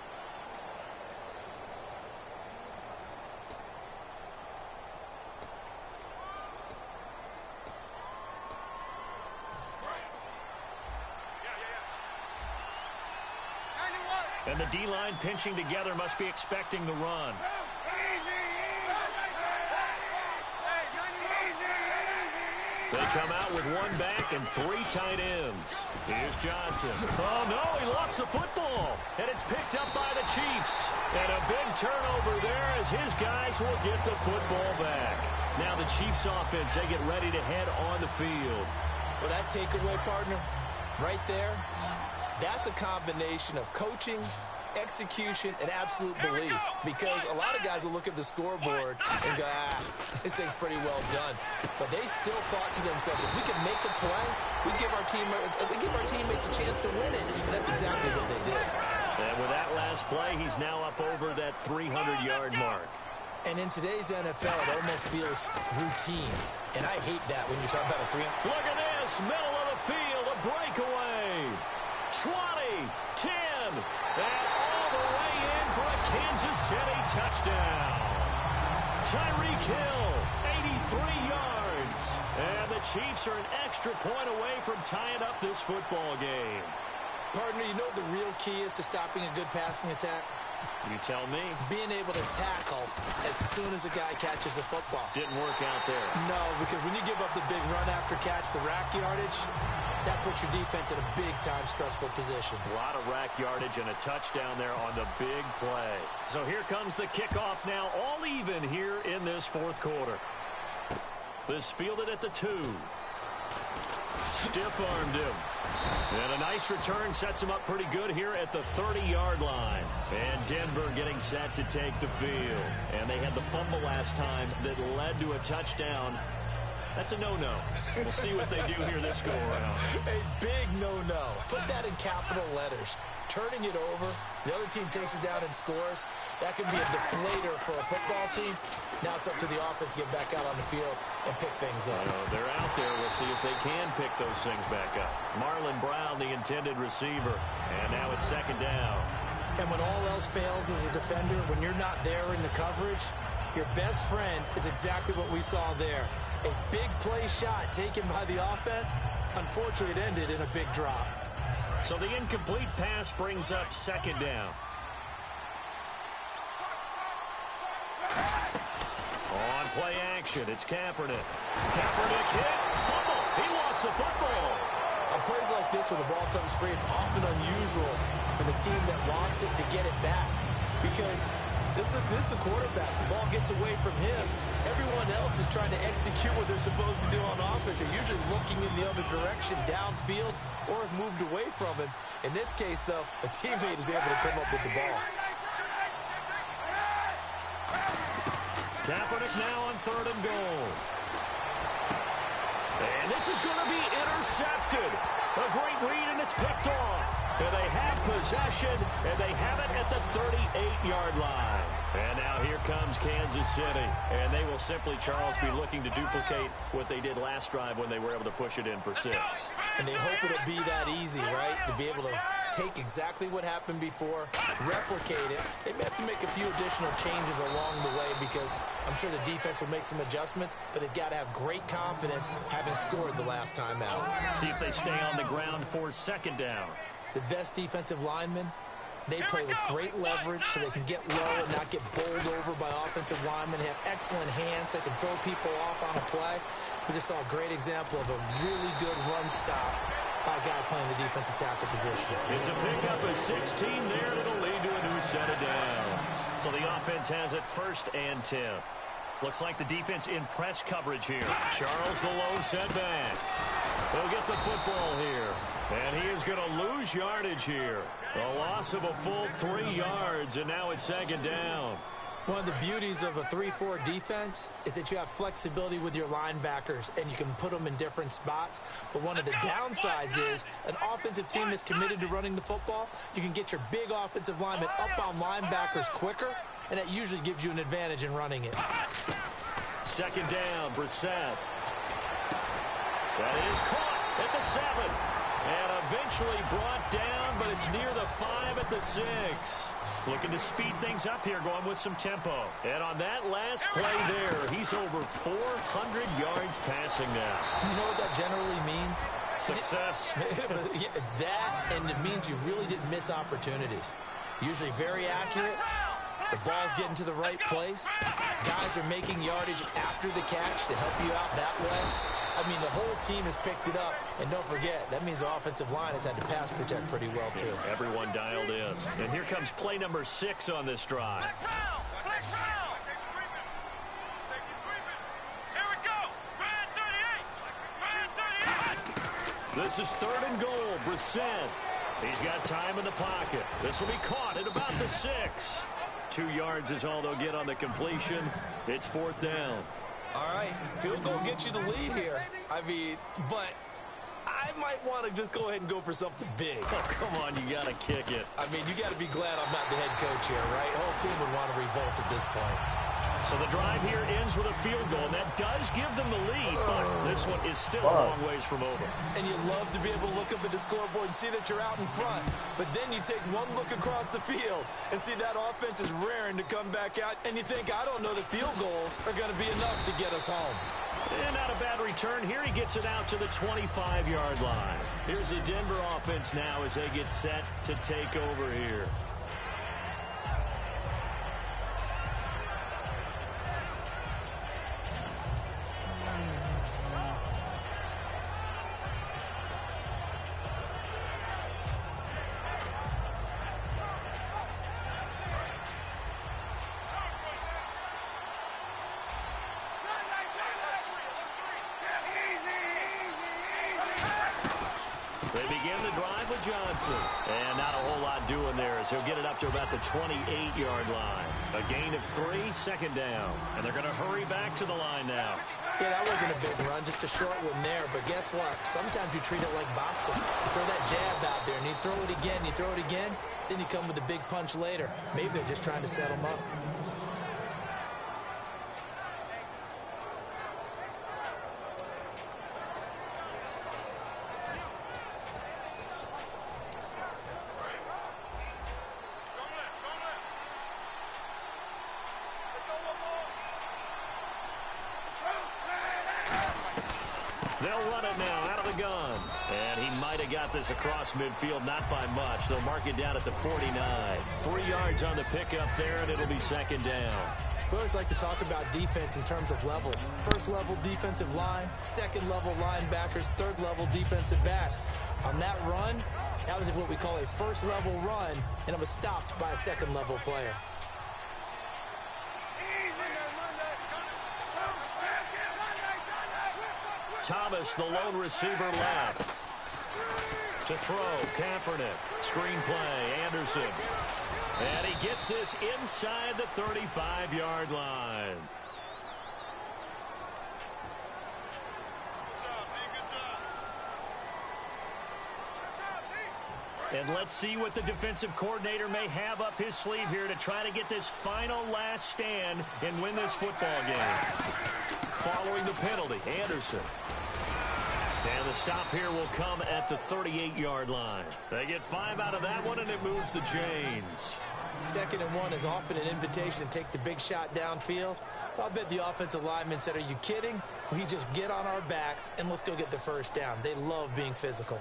And the D-line pinching together must be expecting the run. They come out with 1 back and 3 tight ends. Here's Johnson. Oh, no, he lost the football. And it's picked up by the Chiefs. And a big turnover there as his guys will get the football back. Now the Chiefs offense, they get ready to head on the field. Well, that takeaway, partner, right there, that's a combination of coaching, execution, and absolute belief. Because a lot of guys will look at the scoreboard and go, this thing's pretty well done. But they still thought to themselves, if we can make a play, we give our teammates a chance to win it. And that's exactly what they did. And with that last play, he's now up over that 300-yard mark. And in today's NFL, it almost feels routine. And I hate that when you talk about a 300. Look at this, middle of the field, a breakaway. 20, 10, and all the way in for a Kansas City touchdown. Tyreek Hill, 83 yards. And the Chiefs are an extra point away from tying up this football game. Partner, you know what the real key is to stopping a good passing attack? You tell me. Being able to tackle as soon as a guy catches the football. Didn't work out there. No, because when you give up the big run after catch, the rack yardage, that puts your defense in a big-time stressful position. A lot of rack yardage and a touchdown there on the big play. So here comes the kickoff now, all even here in this fourth quarter. This fielded at the 2. Stiff-armed him. And a nice return sets him up pretty good here at the 30-yard line. And Denver getting set to take the field. And they had the fumble last time that led to a touchdown. That's a no-no. We'll see what they do here this go-around. A big no-no. Put that in capital letters. Turning it over, the other team takes it down and scores. That can be a deflator for a football team. Now it's up to the offense to get back out on the field and pick things up. They're out there. We'll see if they can pick those things back up. Marlon Brown, the intended receiver. And now it's second down. And when all else fails as a defender, when you're not there in the coverage, your best friend is exactly what we saw there. A big play shot taken by the offense. Unfortunately, it ended in a big drop. So the incomplete pass brings up second down. On play action, it's Kaepernick. Kaepernick hit, fumble. He lost the football. On plays like this, when the ball comes free, it's often unusual for the team that lost it to get it back. Because this is the quarterback. The ball gets away from him. Everyone else is trying to execute what they're supposed to do on offense. They're usually looking in the other direction, downfield, or have moved away from him. In this case, though, a teammate is able to come up with the ball. Kaepernick now on 3rd and goal. And this is going to be intercepted. A great read, and it's picked off. And they have possession, and they have it at the 38-yard line. And now here comes Kansas City. And they will simply, Charles, be looking to duplicate what they did last drive when they were able to push it in for 6. And they hope it'll be that easy, right? To be able to take exactly what happened before, replicate it. They may have to make a few additional changes along the way because I'm sure the defense will make some adjustments, but they've got to have great confidence having scored the last time out. See if they stay on the ground for 2nd down. The best defensive linemen, they play with great leverage so they can get low and not get bowled over by offensive linemen. They have excellent hands. They can throw people off on a play. We just saw a great example of a really good run stop by a guy playing the defensive tackle position. It's a pickup of 16 there. It'll lead to a new set of downs. So the offense has it 1st and 10. Looks like the defense in press coverage here. Charles, the low setback. He'll get the football here. And he is going to lose yardage here. A loss of a full 3 yards, and now it's 2nd down. One of the beauties of a 3-4 defense is that you have flexibility with your linebackers, and you can put them in different spots. But one of the downsides is an offensive team that's committed to running the football, you can get your big offensive linemen up on linebackers quicker, and that usually gives you an advantage in running it. 2nd down, Brissett. That is caught at the 7. And eventually brought down, but it's near the 5 at the 6. Looking to speed things up here, going with some tempo. And on that last play there, he's over 400 yards passing now. You know what that generally means? Success. That, and it means you really didn't miss opportunities. Usually very accurate. The ball's getting to the right place. Guys are making yardage after the catch to help you out that way. I mean, the whole team has picked it up. And don't forget, that means the offensive line has had to pass protect pretty well, too. Yeah, everyone dialed in. And here comes play number 6 on this drive. This is 3rd and goal. Brissett. He's got time in the pocket. This will be caught at about the 6. 2 yards is all they'll get on the completion. It's 4th down. All right, field goal gets you the lead here. I mean, but I might want to just go ahead and go for something big. Oh, come on, you got to kick it. I mean, you got to be glad I'm not the head coach here, right? The whole team would want to revolt at this point. So the drive here ends with a field goal, and that does give them the lead, but this one is still a long ways from over. And you love to be able to look up at the scoreboard and see that you're out in front, but then you take one look across the field and see that offense is raring to come back out, and you think, I don't know that field goals are going to be enough to get us home. And not a bad return. Here he gets it out to the 25-yard line. Here's the Denver offense now as they get set to take over here. Johnson. And not a whole lot doing there as he'll get it up to about the 28-yard line. A gain of 3, 2nd down. And they're going to hurry back to the line now. Yeah, that wasn't a big run, just a short one there. But guess what? Sometimes you treat it like boxing. You throw that jab out there, and you throw it again, you throw it again, then you come with a big punch later. Maybe they're just trying to set him up. They'll run it now out of the gun. And he might have got this across midfield, not by much. They'll mark it down at the 49. 3 yards on the pickup there, and it'll be 2nd down. We always like to talk about defense in terms of levels. First level defensive line, second level linebackers, third level defensive backs. On that run, that was what we call a first level run, and it was stopped by a second level player. Thomas, the lone receiver, left. To throw, Kaepernick. Screen play, Anderson. And he gets this inside the 35-yard line. And let's see what the defensive coordinator may have up his sleeve here to try to get this final last stand and win this football game. Following the penalty, Anderson. And the stop here will come at the 38-yard line. They get 5 out of that one, and it moves the chains. 2nd and 1 is often an invitation to take the big shot downfield. I'll bet the offensive lineman said, are you kidding? We just get on our backs and let's go get the first down. They love being physical.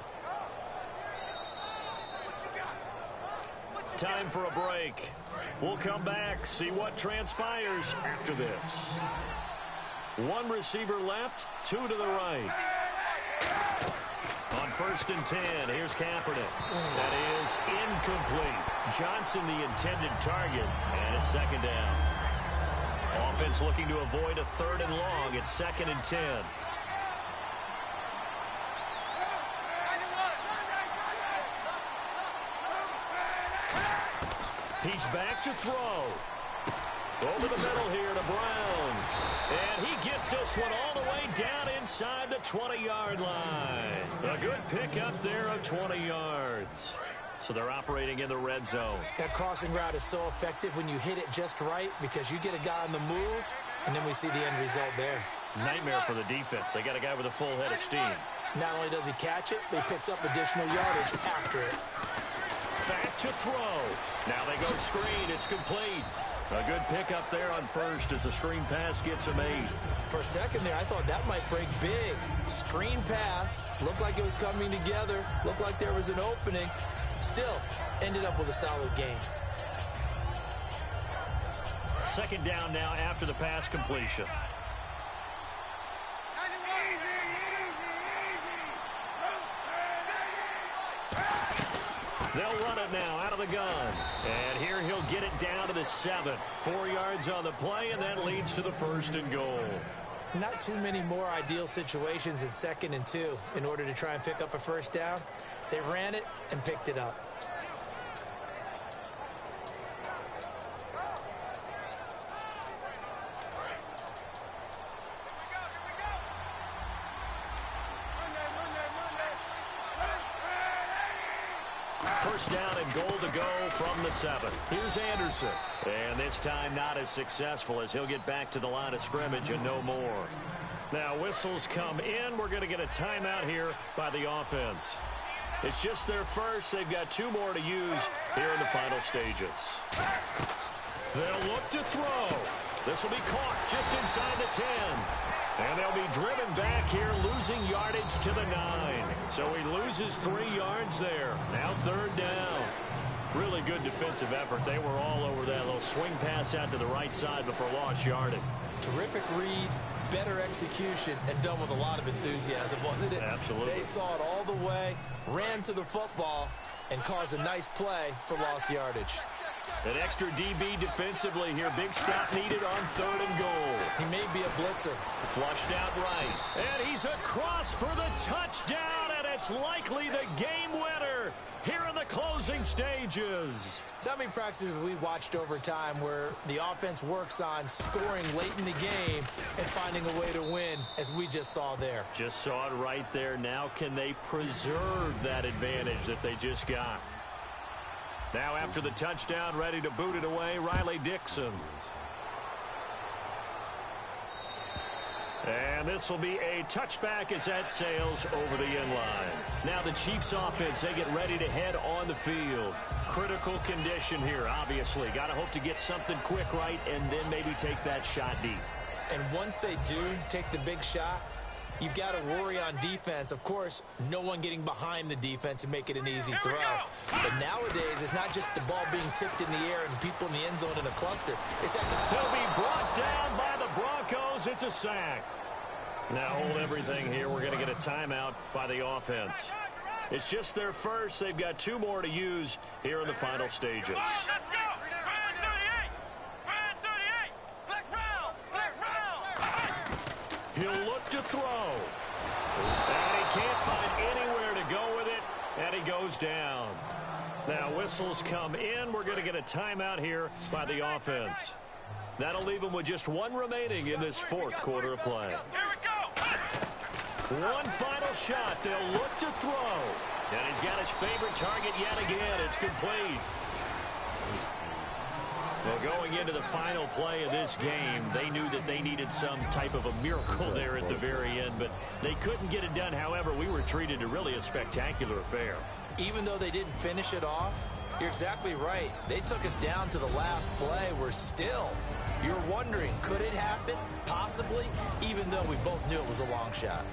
Time for a break. We'll come back, see what transpires after this. 1 receiver left, 2 to the right. On 1st and 10, here's Kaepernick. That is incomplete. Johnson the intended target, and it's 2nd down. Offense looking to avoid a 3rd and long. It's 2nd and 10. He's back to throw. Over the middle here to Brown. And he gets this one all the way down inside the 20-yard line. A good pickup there of 20 yards. So they're operating in the red zone. That crossing route is so effective when you hit it just right because you get a guy on the move, and then we see the end result there. Nightmare for the defense. They got a guy with a full head of steam. Not only does he catch it, but he picks up additional yardage after it. Back to throw. Now they go screen. It's complete. A good pickup there on 1st as the screen pass gets him 8. For a second there, I thought that might break big. Screen pass. Looked like it was coming together. Looked like there was an opening. Still, ended up with a solid game. 2nd down now after the pass completion. They'll run it now out of the gun. And here he'll get it down to the 7. 4 yards on the play, and that leads to the 1st and goal. Not too many more ideal situations in 2nd and 2 in order to try and pick up a 1st down. They ran it and picked it up. First down and goal to go from the 7. Here's Anderson. And this time not as successful as he'll get back to the line of scrimmage and no more. Now whistles come in. We're going to get a timeout here by the offense. It's just their first. They've got 2 more to use here in the final stages. They'll look to throw. This will be caught just inside the 10. And they'll be driven back here, losing yardage to the 9. So he loses 3 yards there. Now 3rd down. Really good defensive effort. They were all over that little swing pass out to the right side before lost yardage. Terrific read, better execution, and done with a lot of enthusiasm, wasn't it? Absolutely. They saw it all the way, ran to the football, and caused a nice play for lost yardage. An extra DB defensively here. Big stop needed on 3rd and goal. He may be a blitzer. Flushed out right. And he's across for the touchdown, and it's likely the game winner here in the closing stages. So how many practices have we watched over time where the offense works on scoring late in the game and finding a way to win, as we just saw there? Just saw it right there. Now can they preserve that advantage that they just got? Now after the touchdown, ready to boot it away, Riley Dixon. And this will be a touchback as that sails over the end line. Now the Chiefs offense, they get ready to head on the field. Critical condition here, obviously. Got to hope to get something quick right and then maybe take that shot deep. And once they do take the big shot, you've got to worry on defense. Of course, no one getting behind the defense and make it an easy throw. But nowadays, it's not just the ball being tipped in the air and people in the end zone in a cluster. It's that he'll be brought down by the Broncos. It's a sack. Now hold everything here. We're going to get a timeout by the offense. It's just their first. They've got 2 more to use here in the final stages. Let's go! Red 38! Red 38! Flex round! He'll look to throw. And he can't find anywhere to go with it, and he goes down. Now whistles come in. We're going to get a timeout here by the offense. That'll leave them with just 1 remaining in this 4th quarter of play. Here we go! One final shot. They'll look to throw. And he's got his favorite target yet again. It's complete. Well, going into the final play of this game, they knew that they needed some type of a miracle there at the very end, but they couldn't get it done. However, we were treated to really a spectacular affair. Even though they didn't finish it off, you're exactly right. They took us down to the last play. We're still. You're wondering, could it happen? Possibly, even though we both knew it was a long shot.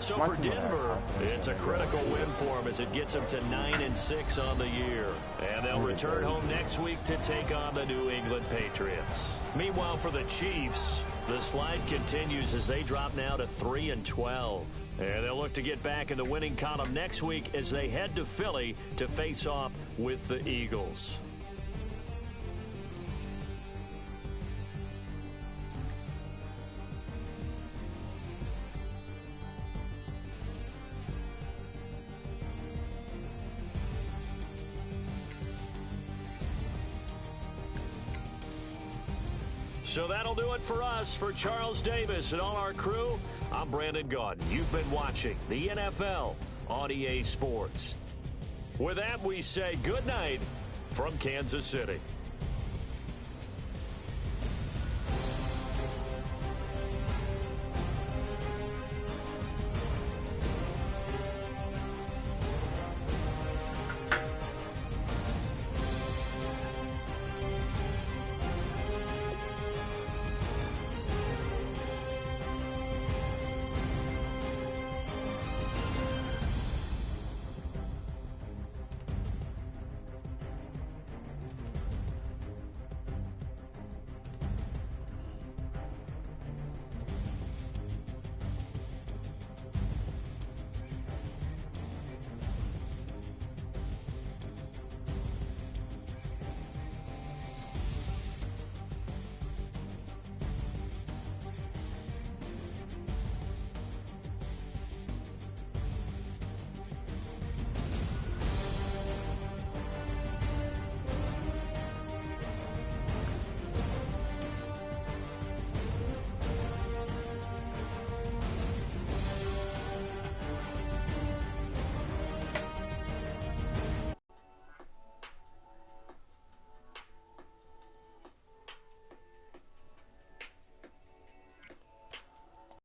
So for Denver, it's a critical win for them as it gets them to 9-6 on the year. And they'll return home next week to take on the New England Patriots. Meanwhile, for the Chiefs, the slide continues as they drop now to 3-12. And they'll look to get back in the winning column next week as they head to Philly to face off with the Eagles. So that'll do it for us. For Charles Davis and all our crew, I'm Brandon Gaudin. You've been watching the NFL on EA Sports. With that, we say good night from Kansas City.